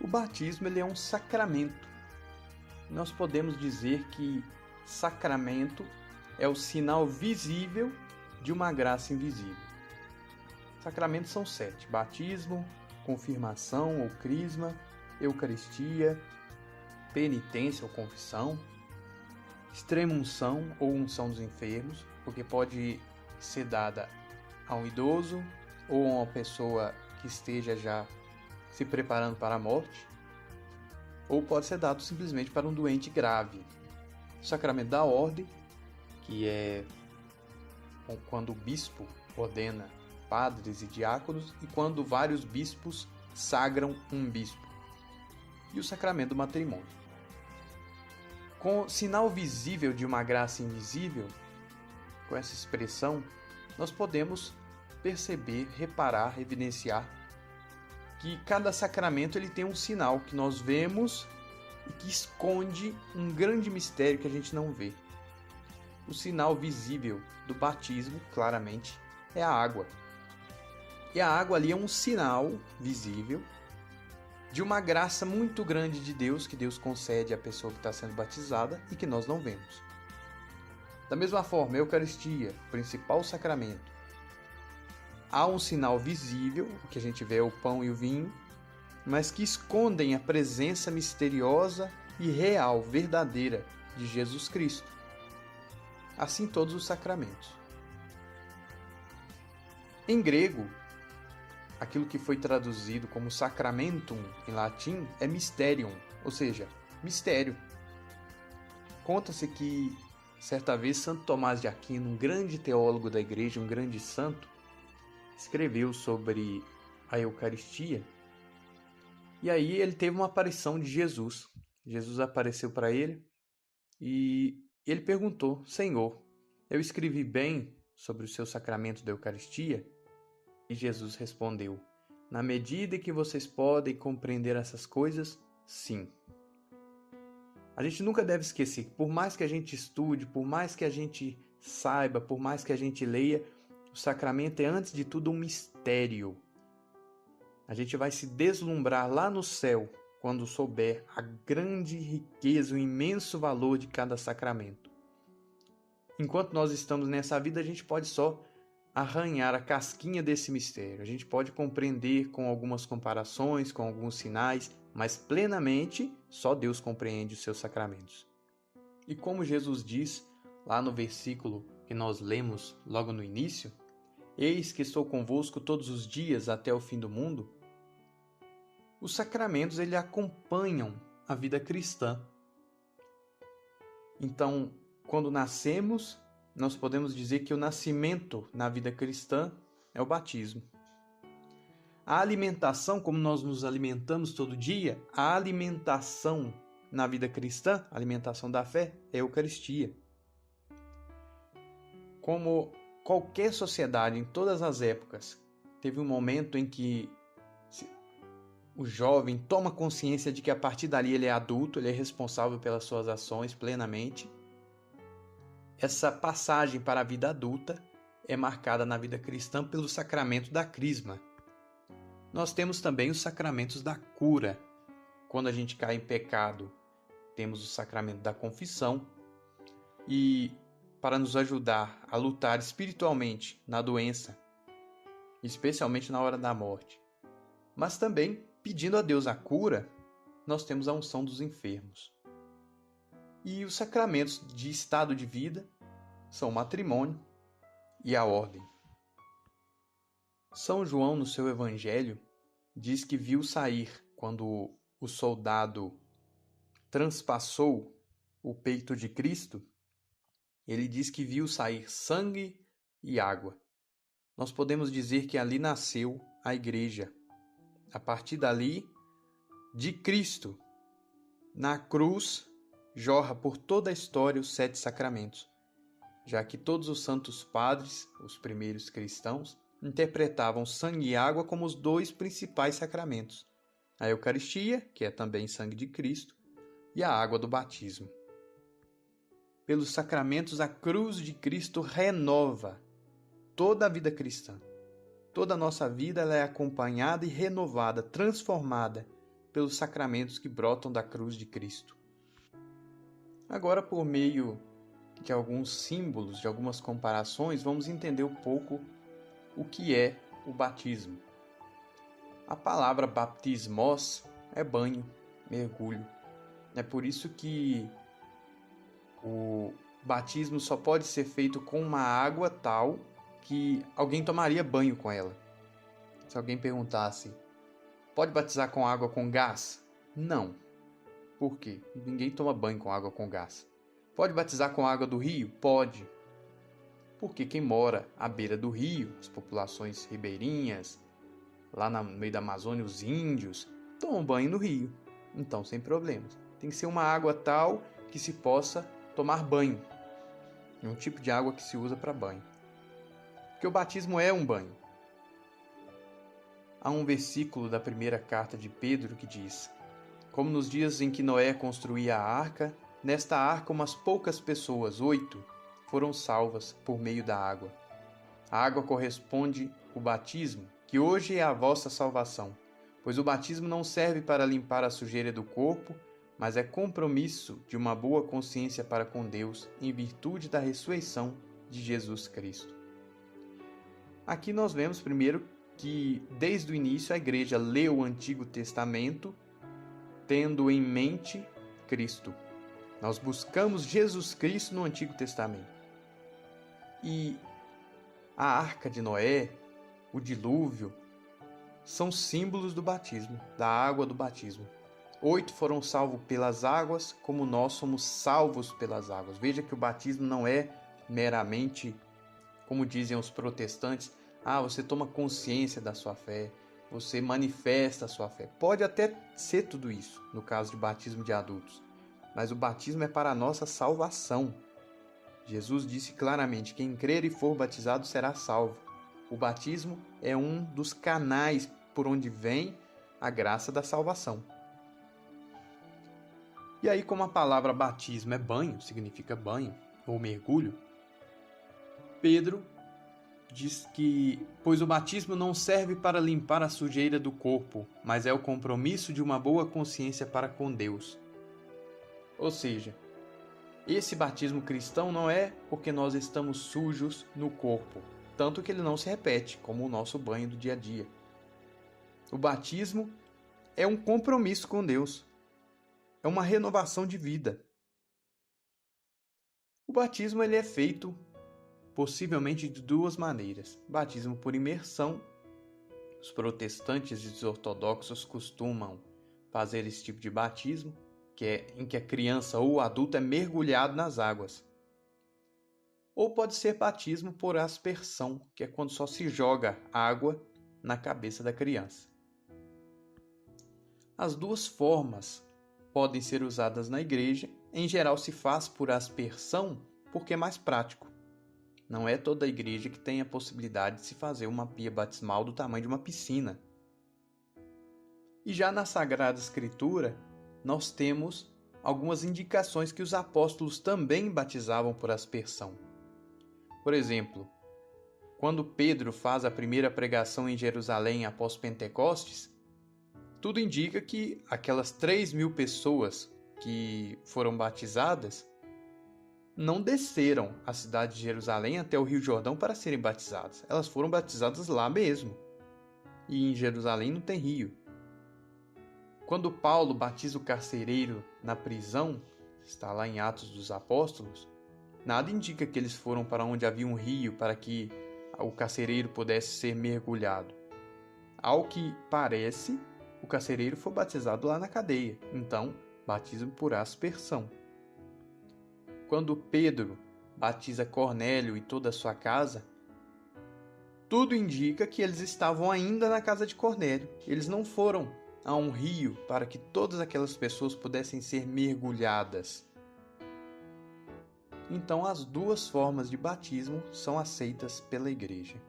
O batismo ele é um sacramento. Nós podemos dizer que sacramento é o sinal visível de uma graça invisível. Sacramentos são 7: batismo, confirmação ou crisma, eucaristia, penitência ou confissão, extrema-unção ou unção dos enfermos, porque pode ser dada a um idoso ou a uma pessoa que esteja já se preparando para a morte, ou pode ser dado simplesmente para um doente grave. O sacramento da ordem, que é quando o bispo ordena padres e diáconos e quando vários bispos sagram um bispo. E o sacramento do matrimônio. Com sinal visível de uma graça invisível, com essa expressão, nós podemos perceber, reparar, evidenciar que cada sacramento ele tem um sinal que nós vemos e que esconde um grande mistério que a gente não vê. O sinal visível do batismo, claramente, é a água. E a água ali é um sinal visível de uma graça muito grande de Deus, que Deus concede à pessoa que está sendo batizada e que nós não vemos. Da mesma forma, a Eucaristia, o principal sacramento, há um sinal visível, o que a gente vê é o pão e o vinho, mas que escondem a presença misteriosa e real, verdadeira, de Jesus Cristo. Assim todos os sacramentos. Em grego, aquilo que foi traduzido como sacramentum em latim é mysterium, ou seja, mistério. Conta-se que, certa vez, Santo Tomás de Aquino, um grande teólogo da igreja, um grande santo, escreveu sobre a Eucaristia, e aí ele teve uma aparição de Jesus. Jesus apareceu para ele e ele perguntou: Senhor, eu escrevi bem sobre o seu sacramento da Eucaristia? E Jesus respondeu: na medida que vocês podem compreender essas coisas, sim. A gente nunca deve esquecer que por mais que a gente estude, por mais que a gente saiba, por mais que a gente leia, o sacramento é, antes de tudo, um mistério. A gente vai se deslumbrar lá no céu quando souber a grande riqueza, o imenso valor de cada sacramento. Enquanto nós estamos nessa vida, a gente pode só arranhar a casquinha desse mistério. A gente pode compreender com algumas comparações, com alguns sinais, mas plenamente só Deus compreende os seus sacramentos. E como Jesus diz lá no versículo que nós lemos logo no início, eis que estou convosco todos os dias até o fim do mundo, os sacramentos ele acompanham a vida cristã. Então, quando nascemos, nós podemos dizer que o nascimento na vida cristã é o batismo. A alimentação, como nós nos alimentamos todo dia, a alimentação na vida cristã, a alimentação da fé, é a Eucaristia. Como qualquer sociedade, em todas as épocas, teve um momento em que o jovem toma consciência de que a partir dali ele é adulto, ele é responsável pelas suas ações plenamente. Essa passagem para a vida adulta é marcada na vida cristã pelo sacramento da crisma. Nós temos também os sacramentos da cura. Quando a gente cai em pecado, temos o sacramento da confissão. E para nos ajudar a lutar espiritualmente na doença, especialmente na hora da morte, mas também pedindo a Deus a cura, nós temos a unção dos enfermos. E os sacramentos de estado de vida são o matrimônio e a ordem. São João, no seu evangelho, diz que viu sair, quando o soldado transpassou o peito de Cristo, ele diz que viu sair sangue e água. Nós podemos dizer que ali nasceu a igreja. A partir dali, de Cristo, na cruz, jorra por toda a história os 7 sacramentos, já que todos os santos padres, os primeiros cristãos, interpretavam sangue e água como os 2 principais sacramentos: a Eucaristia, que é também sangue de Cristo, e a água do batismo. Pelos sacramentos, a cruz de Cristo renova toda a vida cristã. Toda a nossa vida ela é acompanhada e renovada, transformada pelos sacramentos que brotam da cruz de Cristo. Agora, por meio de alguns símbolos, de algumas comparações, vamos entender um pouco o que é o batismo. A palavra baptismos é banho, mergulho. É por isso que o batismo só pode ser feito com uma água tal que alguém tomaria banho com ela. Se alguém perguntasse, pode batizar com água com gás? Não. Por quê? Ninguém toma banho com água com gás. Pode batizar com água do rio? Pode. Porque quem mora à beira do rio, as populações ribeirinhas, lá no meio da Amazônia, os índios, tomam banho no rio. Então, sem problemas. Tem que ser uma água tal que se possa tomar banho. É um tipo de água que se usa para banho. Porque o batismo é um banho. Há um versículo da primeira carta de Pedro que diz: como nos dias em que Noé construía a arca, nesta arca umas poucas pessoas, 8, foram salvas por meio da água. A água corresponde ao batismo, que hoje é a vossa salvação, pois o batismo não serve para limpar a sujeira do corpo, mas é compromisso de uma boa consciência para com Deus em virtude da ressurreição de Jesus Cristo. Aqui nós vemos primeiro que desde o início a igreja leu o Antigo Testamento tendo em mente Cristo. Nós buscamos Jesus Cristo no Antigo Testamento. E a Arca de Noé, o dilúvio, são símbolos do batismo, da água do batismo. 8 foram salvos pelas águas, como nós somos salvos pelas águas. Veja que o batismo não é meramente, como dizem os protestantes, você toma consciência da sua fé, você manifesta a sua fé. Pode até ser tudo isso, no caso de batismo de adultos. Mas o batismo é para a nossa salvação. Jesus disse claramente, quem crer e for batizado será salvo. O batismo é um dos canais por onde vem a graça da salvação. E aí, como a palavra batismo é banho, significa banho, ou mergulho, Pedro diz que, pois o batismo não serve para limpar a sujeira do corpo, mas é o compromisso de uma boa consciência para com Deus. Ou seja, esse batismo cristão não é porque nós estamos sujos no corpo, tanto que ele não se repete, como o nosso banho do dia a dia. O batismo é um compromisso com Deus, é uma renovação de vida. O batismo ele é feito possivelmente de duas maneiras. Batismo por imersão. Os protestantes e os ortodoxos costumam fazer esse tipo de batismo, em que a criança ou o adulto é mergulhado nas águas. Ou pode ser batismo por aspersão, que é quando só se joga água na cabeça da criança. As duas formas podem ser usadas na igreja. Em geral se faz por aspersão porque é mais prático. Não é toda a igreja que tem a possibilidade de se fazer uma pia batismal do tamanho de uma piscina. E já na Sagrada Escritura, nós temos algumas indicações que os apóstolos também batizavam por aspersão. Por exemplo, quando Pedro faz a primeira pregação em Jerusalém após Pentecostes, tudo indica que aquelas 3.000 pessoas que foram batizadas não desceram a cidade de Jerusalém até o Rio Jordão para serem batizadas. Elas foram batizadas lá mesmo. E em Jerusalém não tem rio. Quando Paulo batiza o carcereiro na prisão, está lá em Atos dos Apóstolos, nada indica que eles foram para onde havia um rio para que o carcereiro pudesse ser mergulhado. Ao que parece, o carcereiro foi batizado lá na cadeia. Então, batismo por aspersão. Quando Pedro batiza Cornélio e toda a sua casa, tudo indica que eles estavam ainda na casa de Cornélio. Eles não foram a um rio para que todas aquelas pessoas pudessem ser mergulhadas. Então, as duas formas de batismo são aceitas pela igreja.